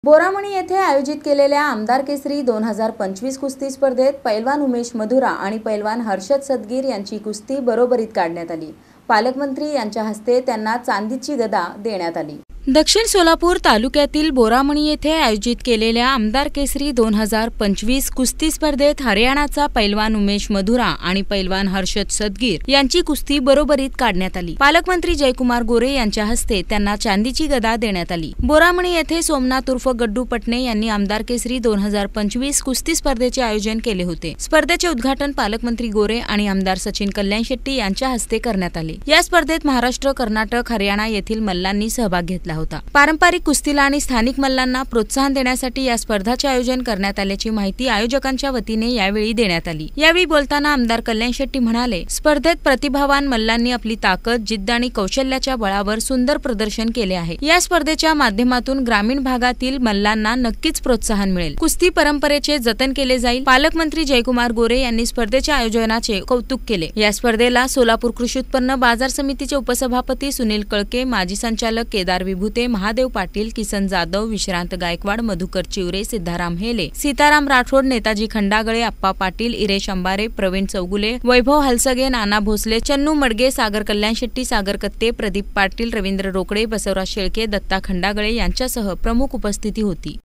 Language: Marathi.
बोरामणी येथे आयोजित केलेल्या आमदार केसरी 2025 कुस्ती स्पर्धेत पैलवान उमेश मधुरा आणि पैलवान हर्षद सदगीर यांची कुस्ती बरोबरीत काढण्यात आली। पालकमंत्री यांच्या हस्ते त्यांना चांदीची गदा देण्यात आली। दक्षिण सोलापूर तालुक्यातील बोरामणी येथे आयोजित केलेल्या आमदार केसरी 2025 कुस्ती स्पर्धेत हरियाणाचा पैलवान उमेश मधुरा आणि पैलवान हर्षद सदगीर यांची कुस्ती बरोबरीत काढण्यात आली। पालकमंत्री जयकुमार गोरे यांच्या हस्ते त्यांना चांदीची गदा देण्यात आली। बोरामणी येथे सोमनाथ उर्फ गड्डू पटणे यांनी आमदार केसरी 2025 कुस्ती स्पर्धेचे आयोजन केले होते। स्पर्धेचे उद्घाटन पालकमंत्री गोरे आणि आमदार सचिन कल्याण शेट्टी यांच्या हस्ते करण्यात आले। या स्पर्धेत महाराष्ट्र, कर्नाटक, हरियाणा येथील मल्लांनी सहभाग घेतला होता। पारंपरिक कुस्तीला आणि स्थानिक मल्लांना प्रोत्साहन देण्यासाठी या स्पर्धाचे आयोजन करण्यात आल्याची माहिती आयोजकांच्या वतीने यावेळी देण्यात आली। यावेळी बोलताना आमदार कल्याण शेट्टी म्हणाले, स्पर्धेत प्रतिभावान मल्लांनी आपली ताकद, जिद्द आणि कौशल्याच्या बळावर सुंदर प्रदर्शन केले आहे। या स्पर्धेच्या माध्यमातून ग्रामीण भागातील मल्लांना नक्कीच प्रोत्साहन मिळेल। कुस्ती परंपरेचे जतन केले जाईल। पालकमंत्री जयकुमार गोरे यांनी स्पर्धेच्या आयोजनाचे कौतुक केले। या स्पर्धेला सोलापूर कृषी उत्पन्न बाजार समितीचे उपसभापती सुनील कळके, माजी संचालक केदार विभूते, महादेव पाटील, किसन जाधव, विश्रांत गायकवाड, मधुकर चिवरे, सिद्धाराम हेले, सीताराम राठोड, नेताजी खंडागळे, अप्पा पाटील, इरेश अंबारे, प्रवीण चौगुले, वैभव हलसगे, नाना भोसले, चन्नू मडगे, सागर कल्याण शेट्टी, सागर कत्ते, प्रदीप पाटील, रवींद्र रोकडे, बसवराज शेळके, दत्ता खंडागळे यांच्यासह प्रमुख उपस्थिती होती।